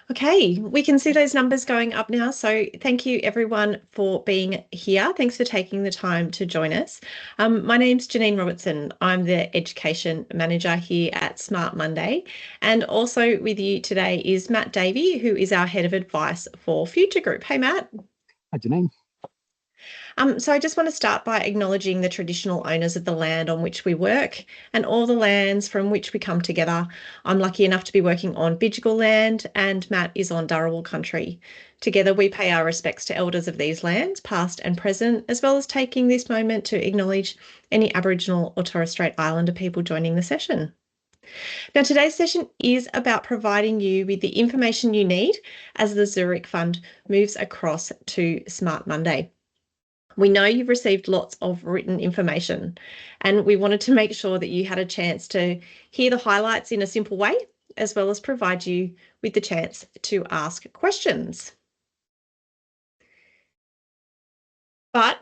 Okay, we can see those numbers going up now. So thank you everyone for being here. Thanks for taking the time to join us. My name's Janine Robertson. I'm the Education Manager here at smartMonday. And also with you today is Matt Davey, who is our Head of Advice for Future Group. Hey, Matt. Hi, Janine. So I just want to start by acknowledging the traditional owners of the land on which we work and all the lands from which we come together. I'm lucky enough to be working on Bidjigal land and Matt is on Dharawal country. Together we pay our respects to elders of these lands, past and present, as well as taking this moment to acknowledge any Aboriginal or Torres Strait Islander people joining the session. Now, today's session is about providing you with the information you need as the Zurich Fund moves across to smartMonday. We know you've received lots of written information and we wanted to make sure that you had a chance to hear the highlights in a simple way, as well as provide you with the chance to ask questions. But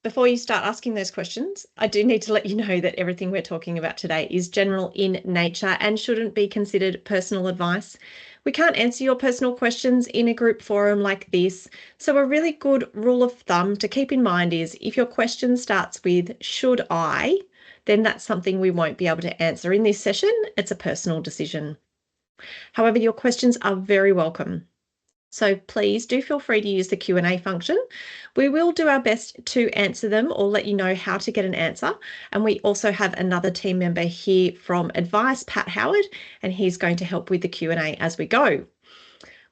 before you start asking those questions, I do need to let you know that everything we're talking about today is general in nature and shouldn't be considered personal advice. We can't answer your personal questions in a group forum like this. So a really good rule of thumb to keep in mind is if your question starts with should I, then that's something we won't be able to answer in this session. It's a personal decision. However, your questions are very welcome. So please do feel free to use the Q&A function. We will do our best to answer them or let you know how to get an answer. And we also have another team member here from Advice, Pat Howard, and he's going to help with the Q&A as we go.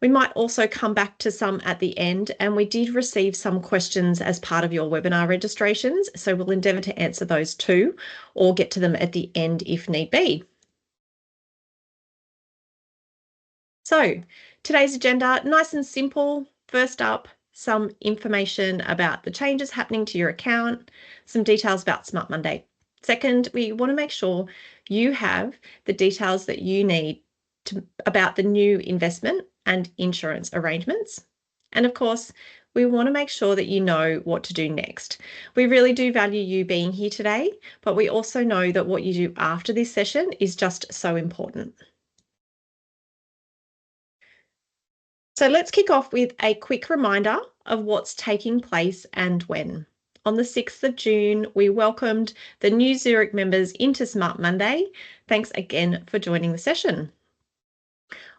We might also come back to some at the end, and we did receive some questions as part of your webinar registrations, so we'll endeavour to answer those too, or get to them at the end if need be. So today's agenda, nice and simple. First up, some information about the changes happening to your account, some details about smartMonday. Second, we want to make sure you have the details that you need about the new investment and insurance arrangements. And of course, we want to make sure that you know what to do next. We really do value you being here today, but we also know that what you do after this session is just so important. So let's kick off with a quick reminder of what's taking place and when. On the 6th of June, we welcomed the new Zurich members into smartMonday. Thanks again for joining the session.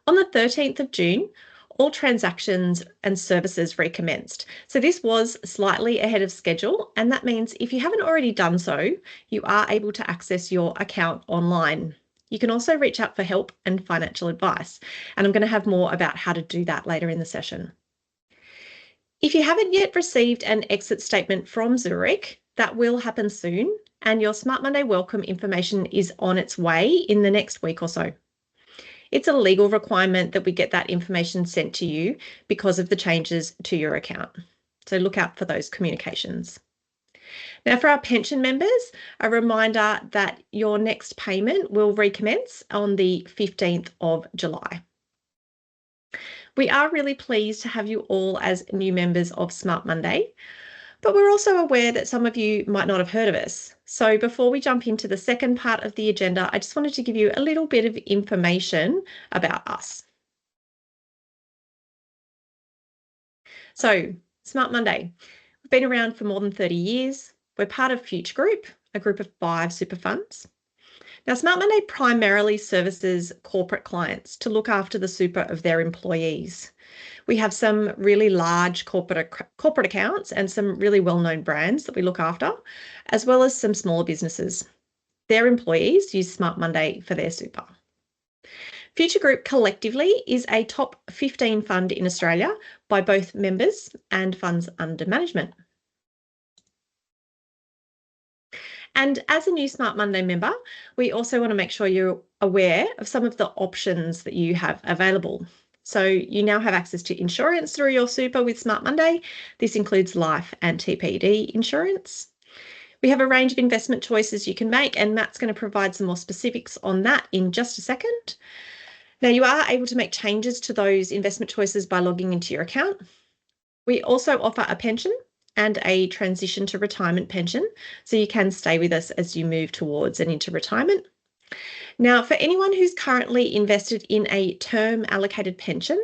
On the 13th of June, all transactions and services recommenced. So this was slightly ahead of schedule, and that means if you haven't already done so, you are able to access your account online. You can also reach out for help and financial advice, and I'm going to have more about how to do that later in the session. If you haven't yet received an exit statement from Zurich, that will happen soon, and your smartMonday welcome information is on its way in the next week or so. It's a legal requirement that we get that information sent to you because of the changes to your account. So look out for those communications. Now, for our pension members, a reminder that your next payment will recommence on the 15th of July. We are really pleased to have you all as new members of smartMonday, but we're also aware that some of you might not have heard of us. So before we jump into the second part of the agenda, I just wanted to give you a little bit of information about us. So smartMonday, we've been around for more than 30 years. We're part of Future Group, a group of 5 super funds. Now, smartMonday primarily services corporate clients to look after the super of their employees. We have some really large corporate accounts and some really well-known brands that we look after, as well as some smaller businesses. Their employees use smartMonday for their super. Future Group collectively is a top 15 fund in Australia by both members and funds under management. And as a new smartMonday member, we also want to make sure you're aware of some of the options that you have available. So you now have access to insurance through your super with smartMonday. This includes life and TPD insurance. We have a range of investment choices you can make, and Matt's going to provide some more specifics on that in just a second. Now, you are able to make changes to those investment choices by logging into your account. We also offer a pension and a transition to retirement pension, so you can stay with us as you move towards and into retirement. Now, for anyone who's currently invested in a term allocated pension,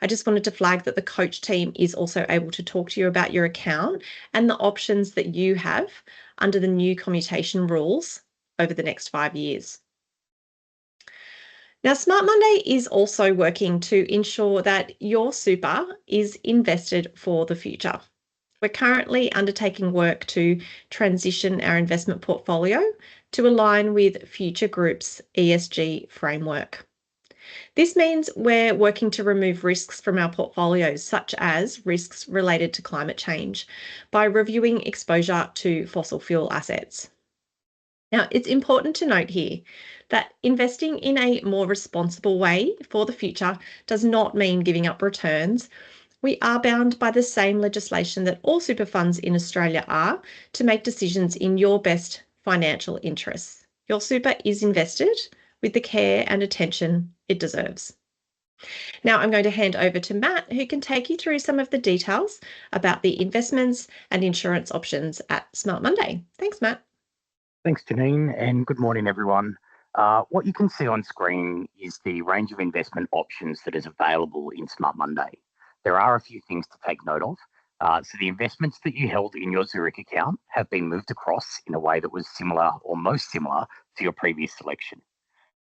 I just wanted to flag that the coach team is also able to talk to you about your account and the options that you have under the new commutation rules over the next 5 years. Now, Smart Monday is also working to ensure that your super is invested for the future. We're currently undertaking work to transition our investment portfolio to align with Future Group's ESG framework. This means we're working to remove risks from our portfolios, such as risks related to climate change, by reviewing exposure to fossil fuel assets. Now, it's important to note here that investing in a more responsible way for the future does not mean giving up returns. We are bound by the same legislation that all super funds in Australia are to make decisions in your best financial interests. Your super is invested with the care and attention it deserves. Now I'm going to hand over to Matt, who can take you through some of the details about the investments and insurance options at Smart Monday. Thanks, Matt. Thanks, Janine, and good morning, everyone. What you can see on screen is the range of investment options that is available in Smart Monday. There are a few things to take note of. So the investments that you held in your Zurich account have been moved across in a way that was similar or most similar to your previous selection.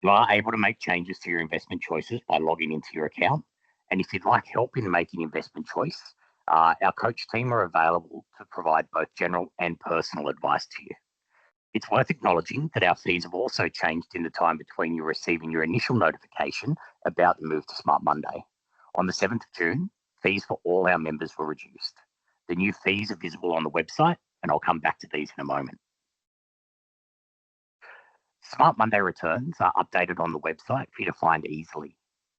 You are able to make changes to your investment choices by logging into your account. And if you'd like help in making investment choice, our coach team are available to provide both general and personal advice to you. It's worth acknowledging that our fees have also changed in the time between you receiving your initial notification about the move to Smart Monday. On the 7th of June, fees for all our members were reduced. The new fees are visible on the website, and I'll come back to these in a moment. Smart Monday returns are updated on the website for you to find easily.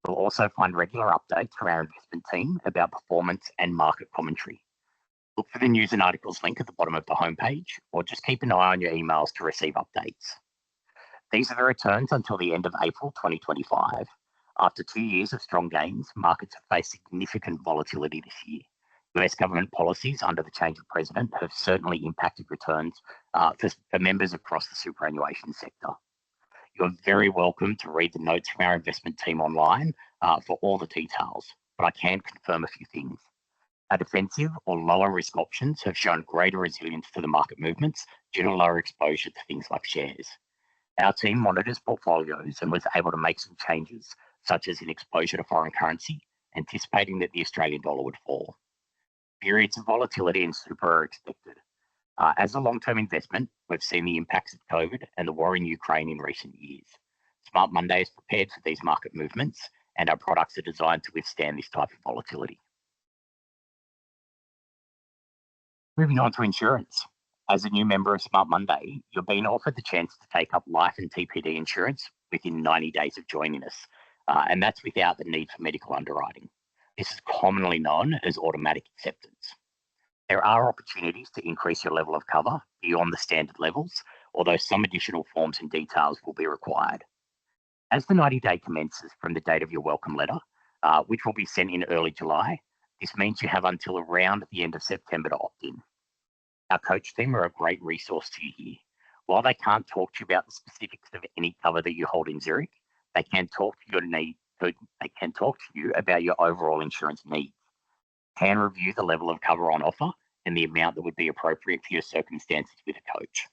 You'll also find regular updates from our investment team about performance and market commentary. Look for the news and articles link at the bottom of the homepage, or just keep an eye on your emails to receive updates. These are the returns until the end of April 2025. After 2 years of strong gains, markets have faced significant volatility this year. US government policies under the change of president have certainly impacted returns for members across the superannuation sector. You're very welcome to read the notes from our investment team online for all the details, but I can confirm a few things. Our defensive or lower risk options have shown greater resilience to the market movements due to lower exposure to things like shares. Our team monitors portfolios and was able to make some changes, such as in exposure to foreign currency, anticipating that the Australian dollar would fall. Periods of volatility in super are expected. As a long-term investment, we've seen the impacts of COVID and the war in Ukraine in recent years. Smart Monday is prepared for these market movements, and our products are designed to withstand this type of volatility. Moving on to insurance. As a new member of Smart Monday, you're being offered the chance to take up life and TPD insurance within 90 days of joining us, and that's without the need for medical underwriting. This is commonly known as automatic acceptance. There are opportunities to increase your level of cover beyond the standard levels, although some additional forms and details will be required. As the 90-day commences from the date of your welcome letter, which will be sent in early July, this means you have until around the end of September to opt in. Our coach team are a great resource to you here. While they can't talk to you about the specifics of any cover that you hold in Zurich, they can talk to you about your overall insurance needs. Can review the level of cover on offer and the amount that would be appropriate for your circumstances with a coach.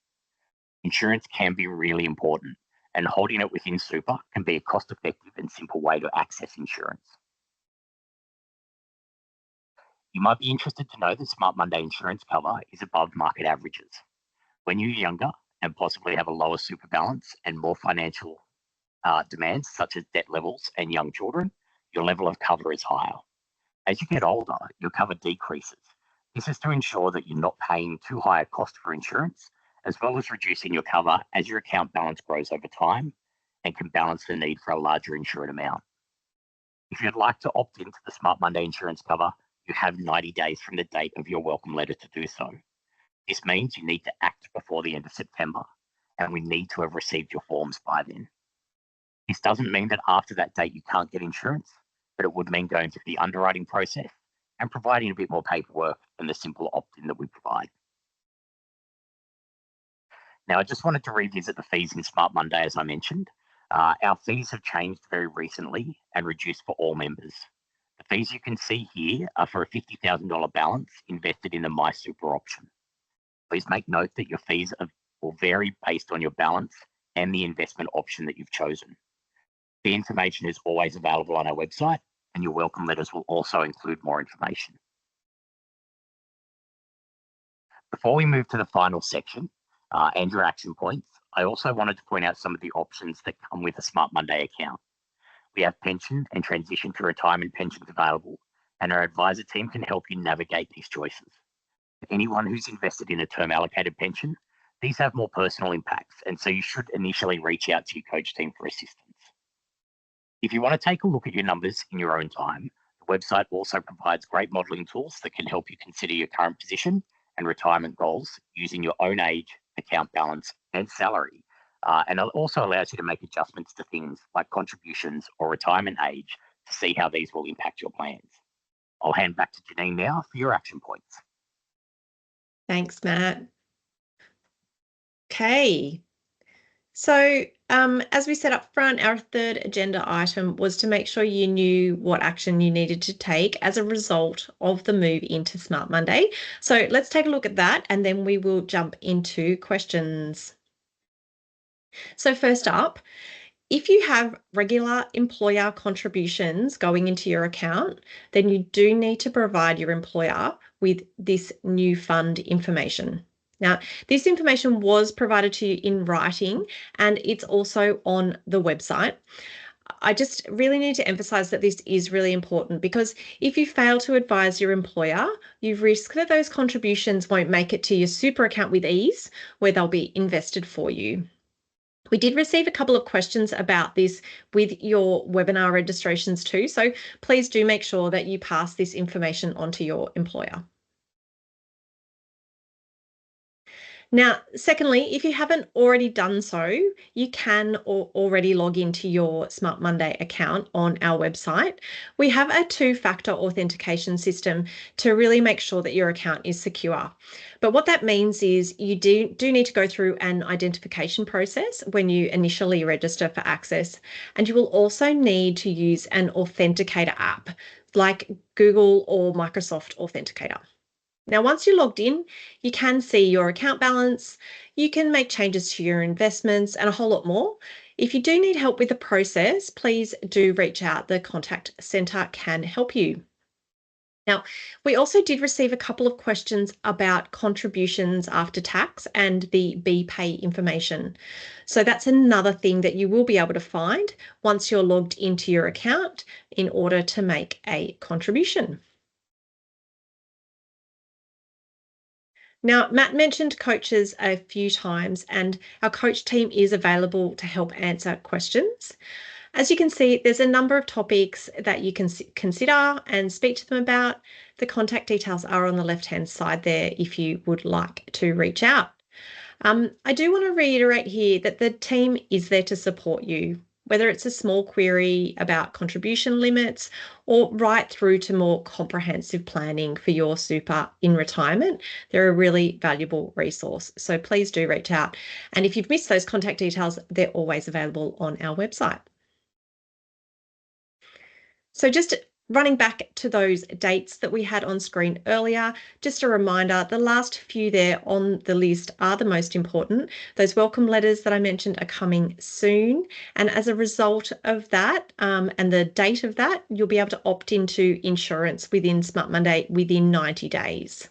Insurance can be really important, and holding it within super can be a cost-effective and simple way to access insurance. You might be interested to know that Smart Monday insurance cover is above market averages. When you're younger and possibly have a lower super balance and more financial demands such as debt levels and young children, your level of cover is higher. As you get older, your cover decreases. This is to ensure that you're not paying too high a cost for insurance, as well as reducing your cover as your account balance grows over time and can balance the need for a larger insured amount. If you'd like to opt into the Smart Monday insurance cover, you have 90 days from the date of your welcome letter to do so. This means you need to act before the end of September, and we need to have received your forms by then. This doesn't mean that after that date you can't get insurance, but it would mean going through the underwriting process and providing a bit more paperwork than the simple opt-in that we provide. Now, I just wanted to revisit the fees in Smart Monday, as I mentioned. Our fees have changed very recently and reduced for all members. The fees you can see here are for a $50,000 balance invested in the My Super option. Please make note that your fees will vary based on your balance and the investment option that you've chosen. The information is always available on our website, and your welcome letters will also include more information. Before we move to the final section and your action points, I also wanted to point out some of the options that come with a smartMonday account. We have pension and transition to retirement pensions available, and our advisor team can help you navigate these choices. For anyone who's invested in a term allocated pension, these have more personal impacts, and so you should initially reach out to your coach team for assistance. If you want to take a look at your numbers in your own time, the website also provides great modelling tools that can help you consider your current position and retirement goals using your own age, account balance, and salary. And it also allows you to make adjustments to things like contributions or retirement age to see how these will impact your plans. I'll hand back to Janine now for your action points. Thanks, Matt. Okay. So as we said up front, our third agenda item was to make sure you knew what action you needed to take as a result of the move into smartMonday. So let's take a look at that, and then we will jump into questions. So first up, if you have regular employer contributions going into your account, then you do need to provide your employer with this new fund information. Now, this information was provided to you in writing, and it's also on the website. I just really need to emphasize that this is really important, because if you fail to advise your employer, you risk that those contributions won't make it to your super account with ease, where they'll be invested for you. We did receive a couple of questions about this with your webinar registrations too, so please do make sure that you pass this information on to your employer. Now, secondly, if you haven't already done so, you can already log into your smartMonday account on our website. We have a two-factor authentication system to really make sure that your account is secure. But what that means is you do need to go through an identification process when you initially register for access, and you will also need to use an authenticator app like Google or Microsoft Authenticator. Now, once you're logged in, you can see your account balance, you can make changes to your investments, and a whole lot more. If you do need help with the process, please do reach out. The contact centre can help you. Now, we also did receive a couple of questions about contributions after tax and the BPay information. So that's another thing that you will be able to find once you're logged into your account in order to make a contribution. Now, Matt mentioned coaches a few times, and our coach team is available to help answer questions. As you can see, there's a number of topics that you can consider and speak to them about. The contact details are on the left-hand side there if you would like to reach out. I do want to reiterate here that the team is there to support you, whether it's a small query about contribution limits or right through to more comprehensive planning for your super in retirement. They're a really valuable resource. So please do reach out. And if you've missed those contact details, they're always available on our website. So just running back to those dates that we had on screen earlier, just a reminder, the last few there on the list are the most important. Those welcome letters that I mentioned are coming soon. And as a result of that and the date of that, you'll be able to opt into insurance within smartMonday within 90 days.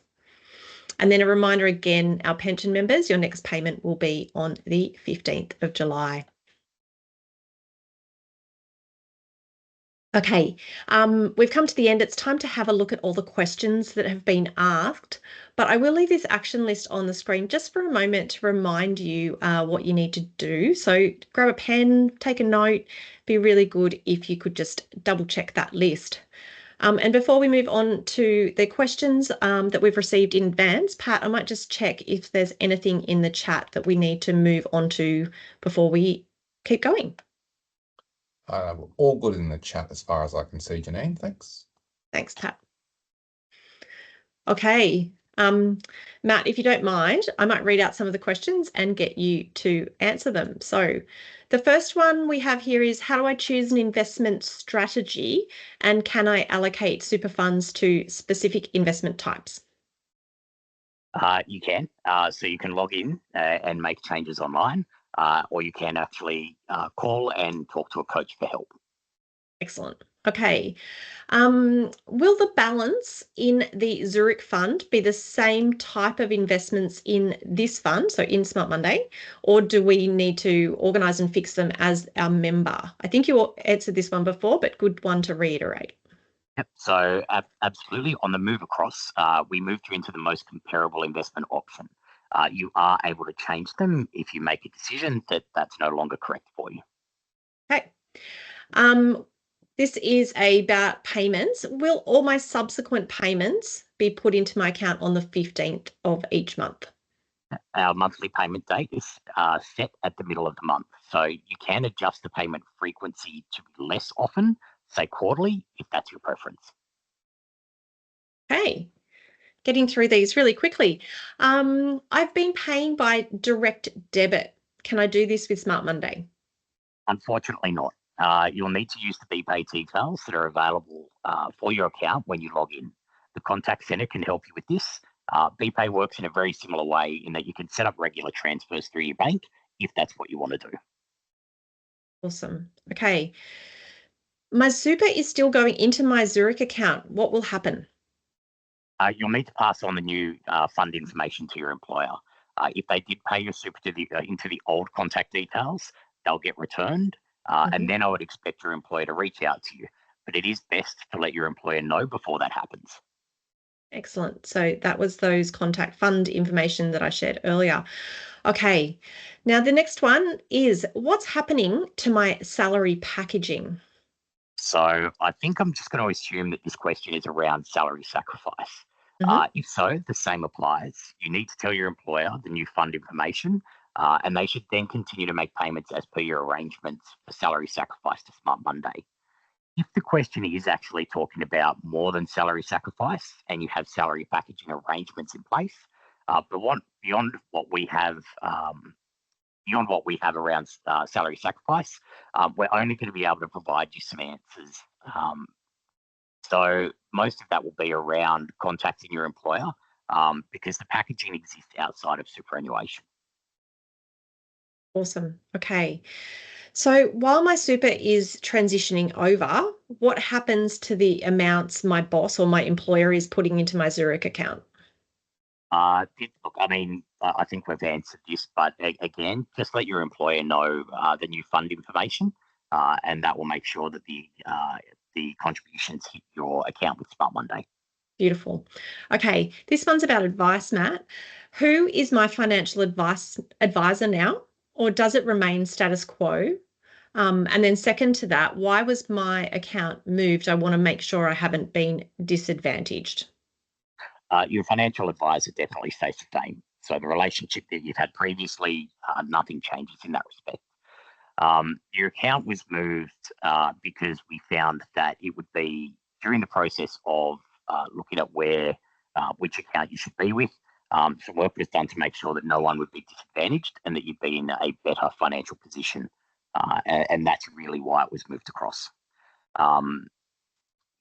And then a reminder again, our pension members, your next payment will be on the 15th of July. Okay, we've come to the end. It's time to have a look at all the questions that have been asked, but I will leave this action list on the screen just for a moment to remind you what you need to do. So grab a pen, take a note. Be really good if you could just double check that list. And before we move on to the questions that we've received in advance, Pat, I might just check if there's anything in the chat that we need to move on to before we keep going. All good in the chat as far as I can see, Janine. Thanks. Thanks, Pat. Okay, Matt, if you don't mind, I might read out some of the questions and get you to answer them. So the first one we have here is, how do I choose an investment strategy, and can I allocate super funds to specific investment types? You can. So you can log in and make changes online, or you can actually call and talk to a coach for help. Excellent. Okay. Will the balance in the Zurich fund be the same type of investments in this fund, so in Smart Monday, or do we need to organise and fix them as our member? I think you answered this one before, but good one to reiterate. Yep. So absolutely, on the move across, we moved you into the most comparable investment option. You are able to change them if you make a decision that that's no longer correct for you. Okay. This is about payments. Will all my subsequent payments be put into my account on the 15th of each month? Our monthly payment date is set at the middle of the month. So you can adjust the payment frequency to be less often, say quarterly, if that's your preference. Okay. Getting through these really quickly. I've been paying by direct debit. Can I do this with Smart Monday? Unfortunately not. You'll need to use the BPay details that are available for your account when you log in. The contact center can help you with this. BPay works in a very similar way in that you can set up regular transfers through your bank if that's what you want to do. Awesome. Okay. My super is still going into my Zurich account. What will happen? You'll need to pass on the new fund information to your employer. If they did pay your super to into the old contact details, they'll get returned. And then I would expect your employer to reach out to you. But it is best to let your employer know before that happens. Excellent. So that was those contact fund information that I shared earlier. Okay. Now the next one is, what's happening to my salary packaging? So I think I'm just going to assume that this question is around salary sacrifice. If so, the same applies. You need to tell your employer the new fund information, and they should then continue to make payments as per your arrangements for salary sacrifice to Smart Monday. If the question is actually talking about more than salary sacrifice and you have salary packaging arrangements in place, beyond what we have around salary sacrifice, we're only going to be able to provide you some answers. So most of that will be around contacting your employer because the packaging exists outside of superannuation. Awesome. Okay. So while my super is transitioning over, what happens to the amounts my boss or my employer is putting into my Zurich account? Look, I mean, I think we've answered this, but again, just let your employer know the new fund information, and that will make sure that the contributions hit your account with Smart Monday. Beautiful. Okay, this one's about advice, Matt. Who is my financial advisor now, or does it remain status quo? And then second to that, why was my account moved? I want to make sure I haven't been disadvantaged. Your financial advisor definitely stays the same. So the relationship that you've had previously, nothing changes in that respect. Your account was moved because we found that it would be during the process of looking at which account you should be with. Some work was done to make sure that no one would be disadvantaged and that you'd be in a better financial position. And that's really why it was moved across.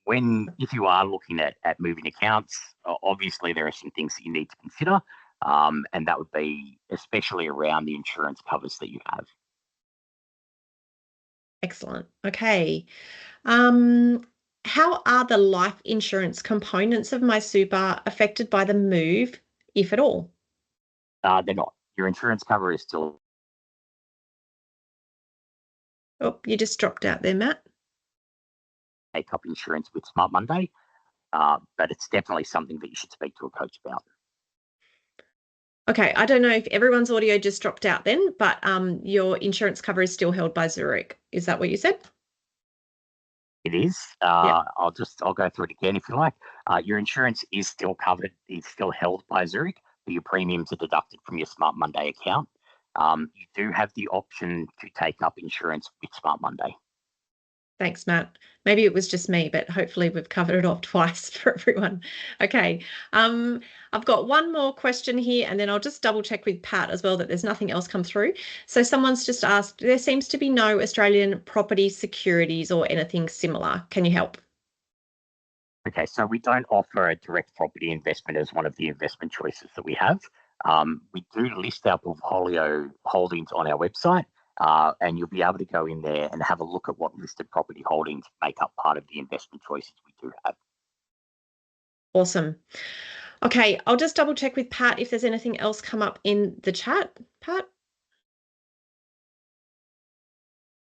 If you are looking at moving accounts, obviously there are some things that you need to consider, and that would be especially around the insurance covers that you have. Excellent. Okay. How are the life insurance components of my super affected by the move, if at all? They're not. Your insurance cover is still. Oh, you just dropped out there, Matt. Take up insurance with Smart Monday, but it's definitely something that you should speak to a coach about. Okay, I don't know if everyone's audio just dropped out then, but your insurance cover is still held by Zurich. Is that what you said? It is. Yeah. I'll go through it again if you like. Your insurance is still covered. It's still held by Zurich, but your premiums are deducted from your Smart Monday account. You do have the option to take up insurance with Smart Monday. Thanks, Matt. Maybe it was just me, but hopefully we've covered it off twice for everyone. Okay. I've got one more question here, and then I'll just double check with Pat as well that there's nothing else come through. So someone's just asked, there seems to be no Australian property securities or anything similar. Can you help? Okay, so we don't offer a direct property investment as one of the investment choices that we have. We do list our portfolio holdings on our website, and you'll be able to go in there and have a look at what listed property holdings make up part of the investment choices we do have. Awesome. Okay, I'll just double check with Pat if there's anything else come up in the chat. Pat?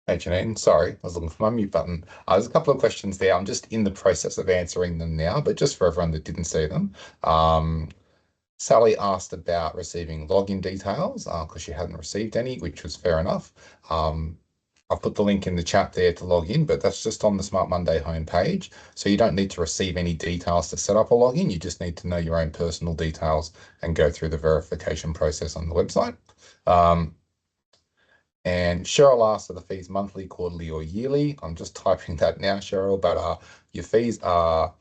Hey, Janine, sorry, I was looking for my mute button. There's a couple of questions there. I'm just in the process of answering them now, but just for everyone that didn't see them. Sally asked about receiving login details because she hadn't received any, which was fair enough. I've put the link in the chat there to log in, but that's just on the Smart Monday homepage. So you don't need to receive any details to set up a login. You just need to know your own personal details and go through the verification process on the website. And Cheryl asked, are the fees monthly, quarterly, or yearly? I'm just typing that now, Cheryl, but your fees are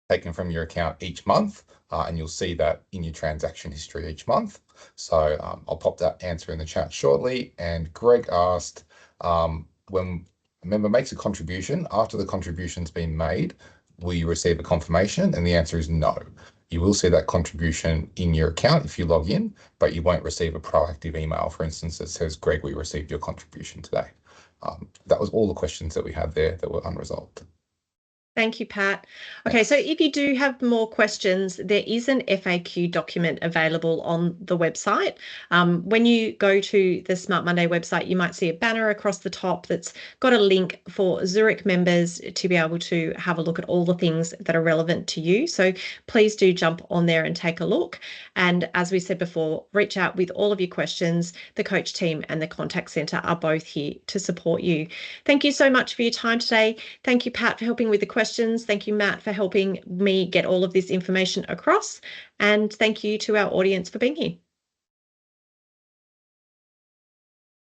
taken from your account each month, and you'll see that in your transaction history each month. So I'll pop that answer in the chat shortly. And Greg asked, when a member makes a contribution, after the contribution's been made, will you receive a confirmation? And the answer is no. You will see that contribution in your account if you log in, but you won't receive a proactive email, for instance, that says, Greg, we received your contribution today. That was all the questions that we had there that were unresolved. Thank you, Pat. Okay, so if you do have more questions, there is an FAQ document available on the website. When you go to the Smart Monday website, you might see a banner across the top that's got a link for Zurich members to be able to have a look at all the things that are relevant to you. So please do jump on there and take a look. And as we said before, reach out with all of your questions. The coach team and the contact centre are both here to support you. Thank you so much for your time today. Thank you, Pat, for helping with the questions. Thank you, Matt, for helping me get all of this information across. And thank you to our audience for being here.